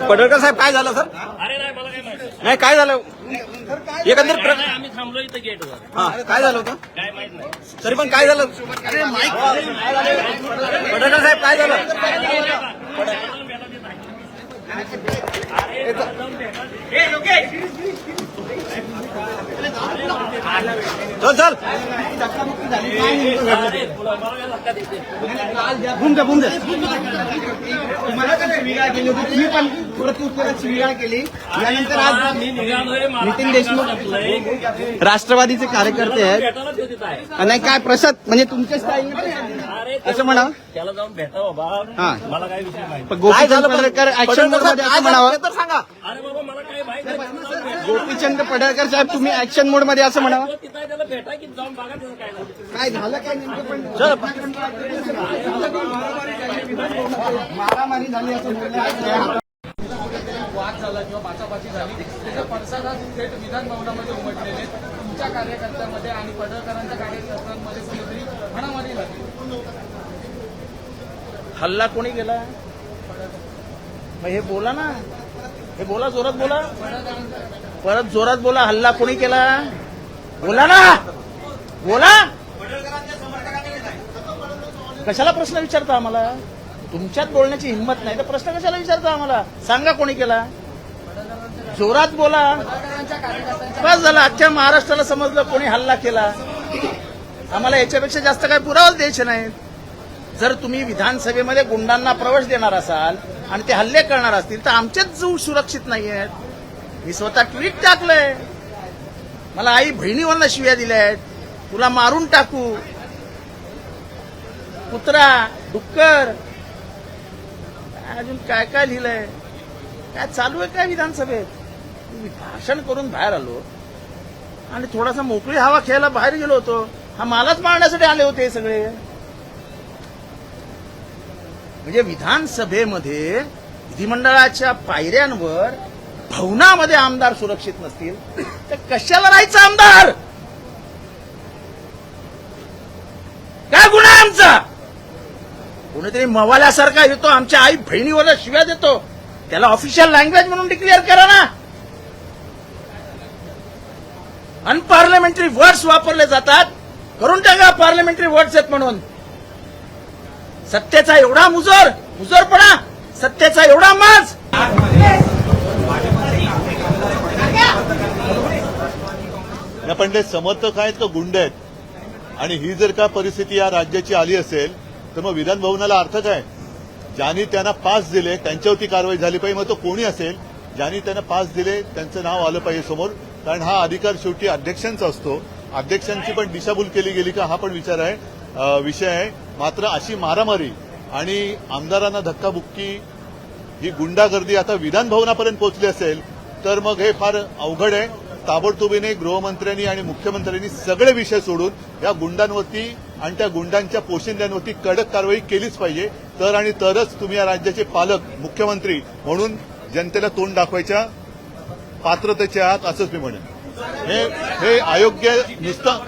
पडळकर साहेब काय झालं सर? अरे नाही मला काय माहिती नाही काय झालं एकंदर नाही, आम्ही थांबलो इथं गेटवर. हा काय झालं होतं काय माहित नाही. तरी पण काय झालं? पडळकर साहेब काय झालं? चल चल अरे, तुला मला काय धक्का देते? तुम्हाला काय शिवीगाळ केली होती? तुम्ही पण प्रत्युत्तरात शिवीगाळ केली. यानंतर आज मी निघालोय, मला नितीन देशमुख संपलंय. राष्ट्रवादीचे कार्यकर्ते आहेत. भेटायला तो तिथं आहे. नाही काय प्रसाद म्हणजे तुमच्या स्टाईल अरे असं म्हणावं. त्याला जाऊन भेटा बाबा. हा. मला काय विषय माहिती. काय गोपीचंद झालं? पडळकर ऍक्शन मोड मध्ये काय असं झालं म्हणावं. ते तर सांगा. अरे बाबा मला काय माहिती नाही. गोपीचंद पडळकर साहेब तुम्ही ऍक्शन मोड मध्ये असं म्हणावं. तो तिथं आहे, त्याला भेटा की जाऊन बघा त्याचं काय झालं. काय झालं काय नेमकं पण चल मारामारी झाली असं बोललं. वाद झाला किंवा बाचाबाची झाली त्याचा पडसाद आज थेट विधान भवनामध्ये उमटलेले तुमच्या कार्यकर्त्यांमध्ये आणि पडळकरांच्या कार्यकर्त्यांमध्ये कुठेतरी हाणामारी झाली. हल्ला कोणी केला? मग हे बोला ना, हे बोला, जोरात बोला, परत जोरात बोला. हल्ला कोणी केला? बोला ना, बोला. कशाला प्रश्न विचारता आम्हाला? तुमच्यात बोलण्याची हिंमत नाही तर प्रश्न कशाला विचारता आम्हाला? सांगा कोणी केला? जोरात बोला. बस झालं, अख्ख्या महाराष्ट्राला समजलं कोणी हल्ला केला. आम्हाला याच्यापेक्षा जास्त काही पुरावाच द्यायचे नाहीत. जर तुम्ही विधानसभेमध्ये गुंडांना प्रवेश देणार असाल आणि ते हल्ले करणार असतील तर आमचेच जीव सुरक्षित नाही आहेत. मी स्वतः ट्विट टाकलंय. मला आई बहिणीवरनं शिव्या दिल्या आहेत. तुला मारून टाकू, कुत्रा, डुक्कर, अजून काय काय लिहिलंय. काय चालू आहे काय विधानसभेत? मी भाषण करून बाहेर आलो आणि थोडासा मोकळी हवा खेळायला बाहेर गेलो होतो. हा मालाच मारण्यासाठी आले होते हे सगळे. म्हणजे विधानसभेमध्ये विधिमंडळाच्या पायऱ्यांवर भवनामध्ये आमदार सुरक्षित नसतील तर कशाला राहायचं आमदार? काय गुन्हा आहे आमचा? कोणीतरी मवाल्यासारखा येतो आमच्या आई बहिणीवर शिव्या देतो, त्याला ऑफिशियल लँग्वेज म्हणून डिक्लेअर करा ना. अनपार्लमेंटरी वर्ड्स वापरले जातात, करून टाका पार्लमेंटरी वर्ड्स आहेत म्हणून. सत्तेचा एवढा मुजोरपणा, सत्तेचा एवढा माज. पण ते समर्थक आहेत का गुंड आहेत? आणि ही जर का परिस्थिती या राज्याची आली असेल तर मग विधान भवनाला अर्थ काय? ज्यांनी त्यांना पास दिले त्यांच्यावरती कारवाई झाली पाहिजे. मग तो कोणी असेल, ज्यांनी त्यांना पास दिले त्यांचं नाव आलं पाहिजे समोर. कारण हा अधिकार शेवटी अध्यक्षांचा असतो. अध्यक्षांची पण दिशाभूल केली गेली का हा पण विषय आहे. मात्र अशी मारामारी आणि आमदारांना धक्काबुक्की, ही गुंडागर्दी आता विधान भवनापर्यंत पोहोचली असेल तर मग हे फार अवघड आहे. ताबडतोबीने गृहमंत्र्यांनी आणि मुख्यमंत्र्यांनी सगळे विषय सोडून या गुंडांवरती आणि त्या गुंडांच्या पोशिंद्यांवरती कडक कारवाई केलीच पाहिजे. तरच तुम्ही या राज्याचे पालक, मुख्यमंत्री म्हणून जनतेला तोंड दाखवायच्या पात्रतेचे आहात असंच मी म्हणेन. हे अयोग्य नुसतं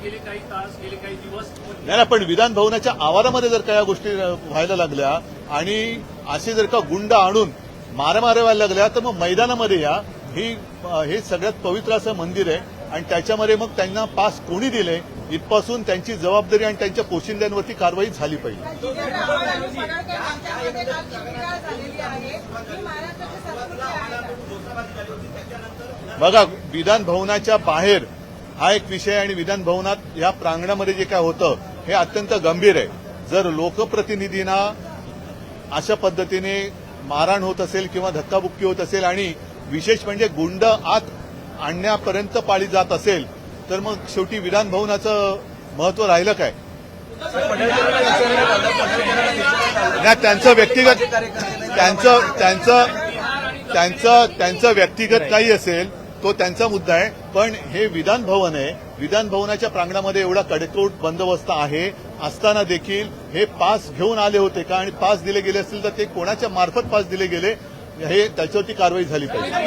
गेले काही तास, गेले काही दिवस. नाही, पण विधान भवनाच्या आवारामध्ये जर का या गोष्टी व्हायला लागल्या आणि असे जर का गुंड आणून मारामाऱ्या व्हायला लागल्या तर मग मैदानामध्ये या. हे सगळ्यात पवित्र असं मंदिर आहे आणि त्याच्यामध्ये मग त्यांना पास कोणी दिले इथपासून त्यांची जबाबदारी आणि त्यांच्या पोशिंद्यांवरती कारवाई झाली पाहिजे. बघा, विधान भवनाच्या बाहेर हा एक विषय आणि विधान भवनात या प्रांगणामध्ये जे काय होतं हे अत्यंत गंभीर आहे. जर लोकप्रतिनिधींना अशा पद्धतीने मारहाण होत असेल किंवा धक्काबुक्की होत असेल आणि विशेष म्हणजे गुंड आत आणण्यापर्यंत पाळी जात असेल तर मग शेवटी विधान भवनाचं महत्व राहिलं काय? त्यांचं व्यक्तिगत त्यांचं व्यक्तिगत काही असेल तो त्यांचा मुद्दा आहे. पण हे विधान भवन आहे. विधान भवनाच्या प्रांगणामध्ये एवढा कडेकोट बंदोबस्त आहे असताना देखील हे पास घेऊन आले होते का आणि पास दिले गेले असतील तर ते कोणाच्या मार्फत पास दिले गेले हे त्याच्यावरती कारवाई झाली पाहिजे.